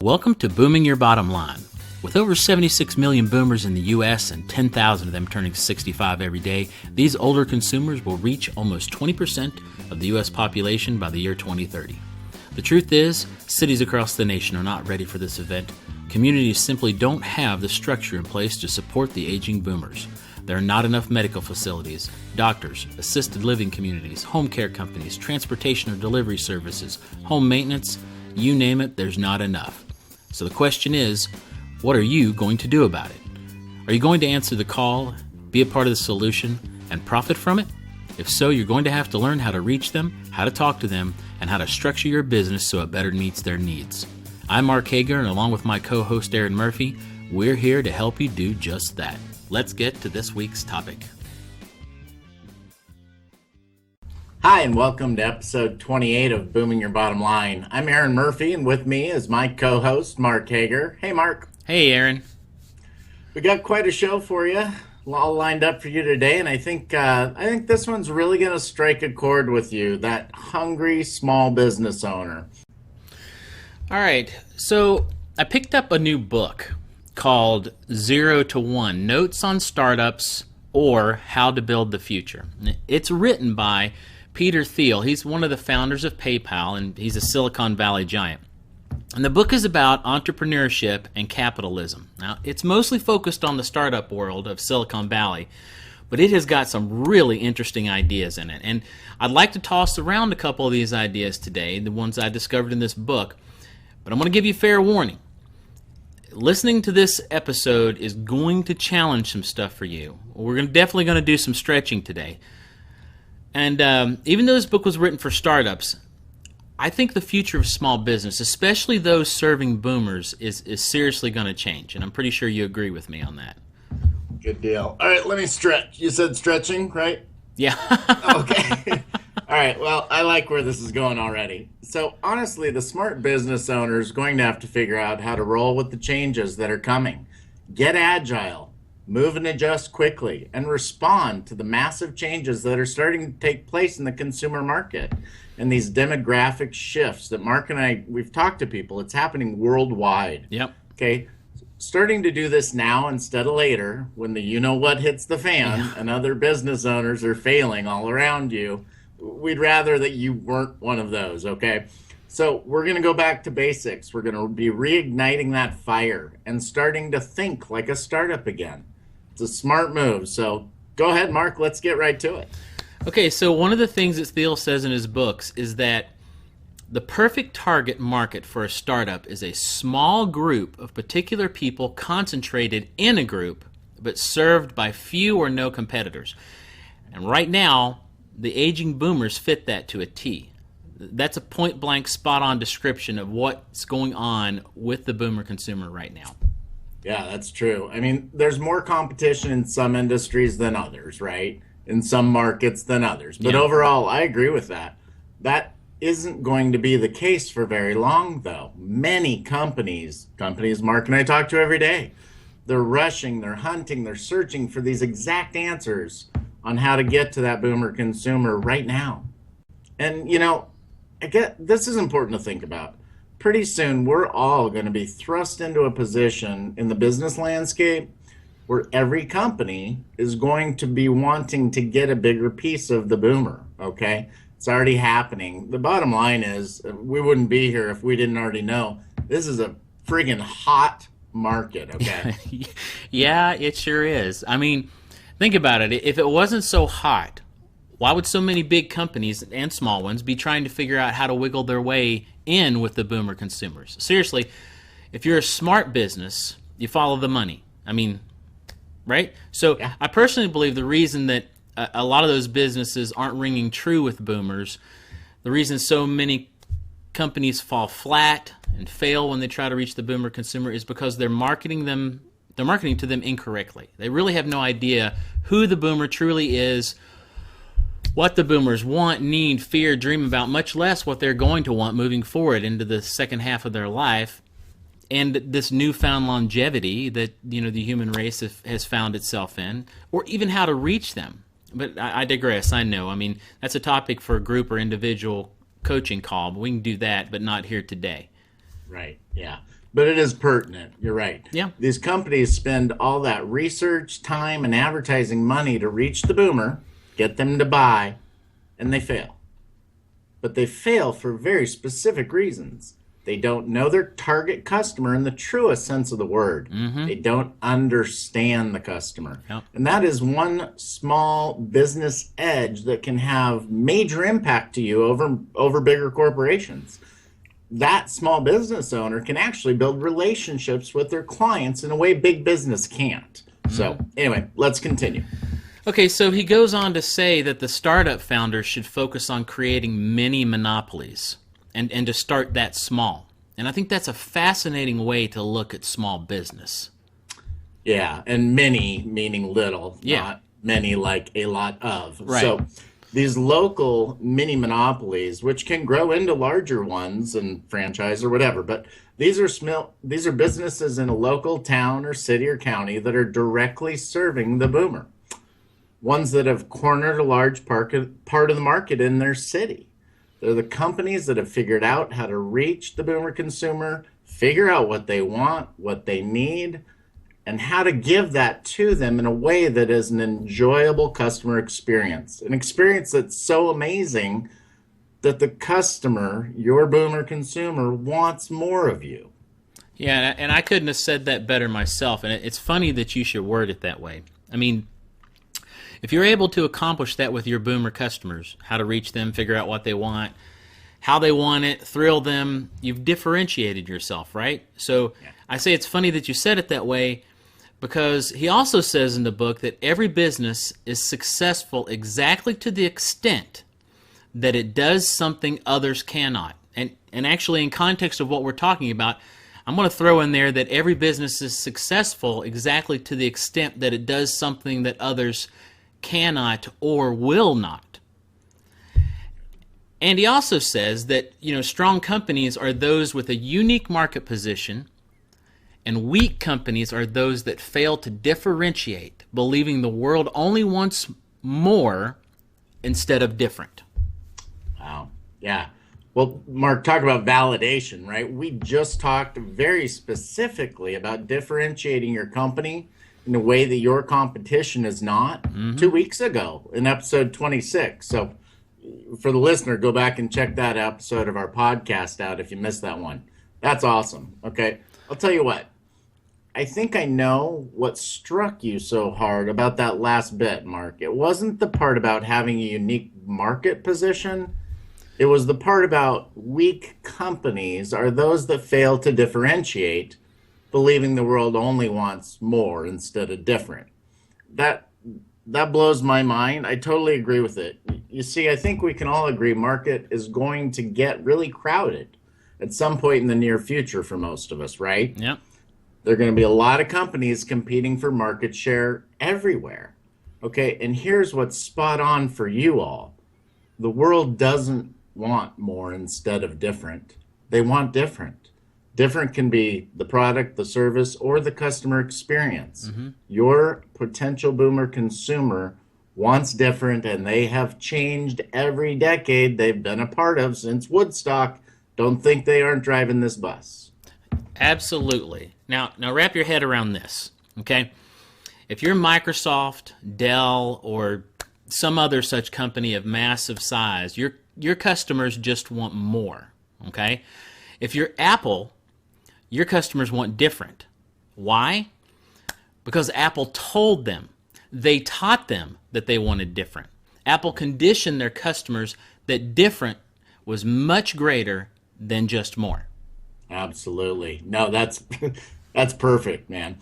Welcome to Booming Your Bottom Line. With over 76 million boomers in the U.S. and 10,000 of them turning 65 every day, these older consumers will reach almost 20% of the U.S. population by the year 2030. The truth is, cities across the nation are not ready for this event. Communities simply don't have the structure in place to support the aging boomers. There are not enough medical facilities, doctors, assisted living communities, home care companies, transportation or delivery services, home maintenance, you name it, there's not enough. So the question is, what are you going to do about it? Are you going to answer the call, be a part of the solution, and profit from it? If so, you're going to have to learn how to reach them, how to talk to them, and how to structure your business so it better meets their needs. I'm Mark Hager, and along with my co-host Aaron Murphy, we're here to help you do just that. Let's get to this week's topic. Hi, and welcome to episode 28 of Booming Your Bottom Line. I'm Aaron Murphy, and with me is my co-host, Mark Hager. Hey, Mark. Hey, Aaron. We got quite a show for you, all lined up for you today, and I think this one's really going to strike a chord with you, that hungry small business owner. All right, so I picked up a new book called 0 to 1, Notes on Startups or How to Build the Future. It's written by Peter Thiel. He's one of the founders of PayPal, and he's a Silicon Valley giant. And the book is about entrepreneurship and capitalism. Now, it's mostly focused on the startup world of Silicon Valley, but it has got some really interesting ideas in it. And I'd like to toss around a couple of these ideas today, the ones I discovered in this book, but I'm going to give you fair warning. Listening to this episode is going to challenge some stuff for you. We're definitely going to do some stretching today. And even though this book was written for startups, I think the future of small business, especially those serving boomers, is seriously going to change. And I'm pretty sure you agree with me on that. Good deal. All right, let me stretch. You said stretching, right? Yeah. Okay. All right, well, I like where this is going already. So honestly, the smart business owner is going to have to figure out how to roll with the changes that are coming. Get agile, move and adjust quickly, and respond to the massive changes that are starting to take place in the consumer market and these demographic shifts that Mark and I, we've talked to people. It's happening worldwide. Yep. Okay. Starting to do this now instead of later when the you-know-what hits the fan and other business owners are failing all around you. We'd rather that you weren't one of those, okay? So we're going to go back to basics. We're going to be reigniting that fire and starting to think like a startup again. It's a smart move. So go ahead, Mark. Let's get right to it. Okay, so one of the things that Thiel says in his books is that the perfect target market for a startup is a small group of particular people concentrated in a group, but served by few or no competitors. And right now, the aging boomers fit that to a T. That's a point-blank, spot-on description of what's going on with the boomer consumer right now. Yeah, that's true. I mean, there's more competition in some industries than others, right? In some markets than others. But overall, I agree with that. That isn't going to be the case for very long, though. Many companies Mark and I talk to every day, they're rushing, they're hunting, they're searching for these exact answers on how to get to that boomer consumer right now. And, you know, this is important to think about. Pretty soon, we're all going to be thrust into a position in the business landscape where every company is going to be wanting to get a bigger piece of the boomer, okay? It's already happening. The bottom line is we wouldn't be here if we didn't already know. This is a friggin' hot market, okay? Yeah, it sure is. I mean, think about it. If it wasn't so hot, why would so many big companies and small ones be trying to figure out how to wiggle their way in with the boomer consumers? Seriously, if you're a smart business, you follow the money. I mean, right? So yeah. I personally believe the reason that a lot of those businesses aren't ringing true with boomers, the reason so many companies fall flat and fail when they try to reach the boomer consumer is because they're marketing to them incorrectly. They really have no idea who the boomer truly is, what the boomers want, need, fear, dream about, much less what they're going to want moving forward into the second half of their life. And this newfound longevity that the human race has found itself in, or even how to reach them. But I digress. I know. I mean, that's a topic for a group or individual coaching call. But we can do that, but not here today. Right. Yeah. But it is pertinent. You're right. Yeah. These companies spend all that research, time, and advertising money to reach the boomer, get them to buy, and they fail. But they fail for very specific reasons. They don't know their target customer in the truest sense of the word. They don't understand the customer. Yep. And that is one small business edge that can have major impact to you over bigger corporations. That small business owner can actually build relationships with their clients in a way big business can't. So anyway, let's continue. Okay, so he goes on to say that the startup founders should focus on creating mini monopolies and to start that small. And I think that's a fascinating way to look at small business. Yeah, and many meaning little, Yeah. not many like a lot of. Right. So these local mini monopolies, which can grow into larger ones and franchise or whatever, but these are businesses in a local town or city or county that are directly serving the boomer. Ones that have cornered a large part of the market in their city. They're the companies that have figured out how to reach the boomer consumer, figure out what they want, what they need, and how to give that to them in a way that is an enjoyable customer experience. An experience that's so amazing that the customer, your boomer consumer, wants more of you. Yeah, and I couldn't have said that better myself. And it's funny that you should word it that way. I mean, if you're able to accomplish that with your boomer customers, how to reach them, figure out what they want, how they want it, thrill them, you've differentiated yourself, right? So I say it's funny that you said it that way because he also says in the book that every business is successful exactly to the extent that it does something others cannot. And actually, in context of what we're talking about, I'm going to throw in there that every business is successful exactly to the extent that it does something that others cannot or will not. And he also says that, strong companies are those with a unique market position, and weak companies are those that fail to differentiate, believing the world only wants more instead of different. Wow. Yeah. Well, Mark, talk about validation, right? We just talked very specifically about differentiating your company in a way that your competition is not 2 weeks ago in episode 26. So for the listener, go back and check that episode of our podcast out if you missed that one. That's awesome. Okay. I'll tell you what. I think I know what struck you so hard about that last bit, Mark. It wasn't the part about having a unique market position. It was the part about weak companies are those that fail to differentiate, believing the world only wants more instead of different. That blows my mind. I totally agree with it. You see, I think we can all agree market is going to get really crowded at some point in the near future for most of us, right? Yep. There are going to be a lot of companies competing for market share everywhere. Okay, and here's what's spot on for you all. The world doesn't want more instead of different. They want different. Different can be the product, the service, or the customer experience. Your potential boomer consumer wants different, and they have changed every decade they've been a part of since Woodstock. Don't think they aren't driving this bus. Absolutely. Now wrap your head around this, okay? If you're Microsoft, Dell, or some other such company of massive size, your customers just want more, okay? If you're Apple, your customers want different. Why? Because Apple told them. They taught them that they wanted different. Apple conditioned their customers that different was much greater than just more. Absolutely. No, that's perfect, man.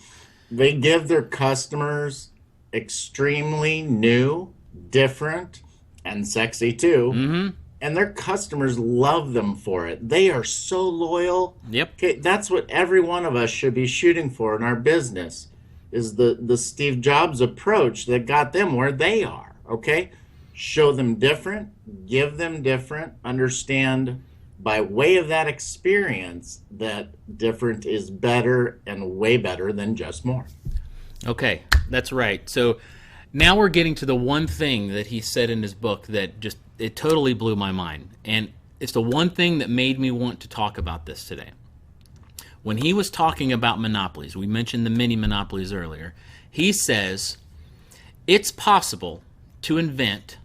They give their customers extremely new, different, and sexy too. And their customers love them for it. They are so loyal. Yep. Okay, that's what every one of us should be shooting for in our business, is the Steve Jobs approach that got them where they are. Okay? Show them different, give them different, understand by way of that experience that different is better and way better than just more. Okay, that's right. So now we're getting to the one thing that he said in his book that just, it totally blew my mind. And it's the one thing that made me want to talk about this today. when he was talking about monopolies, we mentioned the mini monopolies earlier, he says it's possible to invent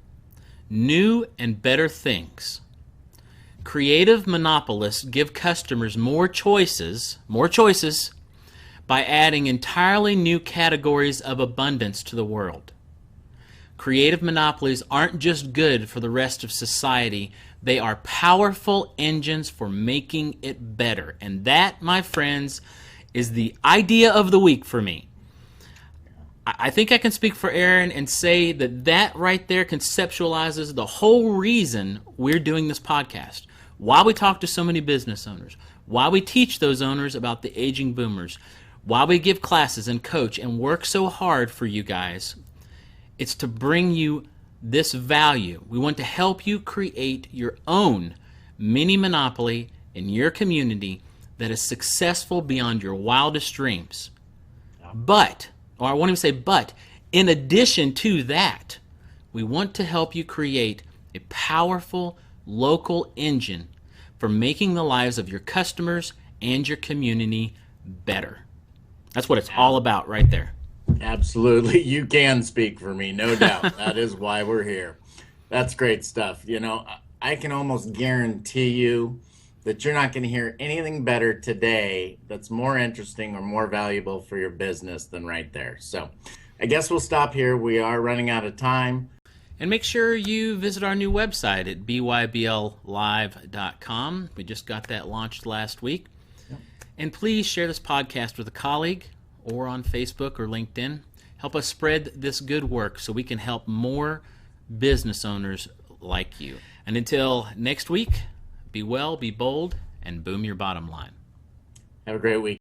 new and better things. Creative monopolists give customers more choices by adding entirely new categories of abundance to the world. Creative monopolies aren't just good for the rest of society, they are powerful engines for making it better. And that, my friends, is the idea of the week for me. I think I can speak for Aaron and say that right there conceptualizes the whole reason we're doing this podcast. Why we talk to so many business owners, why we teach those owners about the aging boomers, why we give classes and coach and work so hard for you guys. It's to bring you this value. We want to help you create your own mini monopoly in your community that is successful beyond your wildest dreams. But in addition to that, we want to help you create a powerful local engine for making the lives of your customers and your community better. That's what it's all about right there. Absolutely. You can speak for me, no doubt. That is why we're here. That's great stuff. You know, I can almost guarantee you that you're not going to hear anything better today that's more interesting or more valuable for your business than right there. So I guess we'll stop here. We are running out of time. And make sure you visit our new website at bybllive.com. We just got that launched last week. Yep. And please share this podcast with a colleague or on Facebook or LinkedIn. Help us spread this good work so we can help more business owners like you. And until next week, be well, be bold, and boom your bottom line. Have a great week.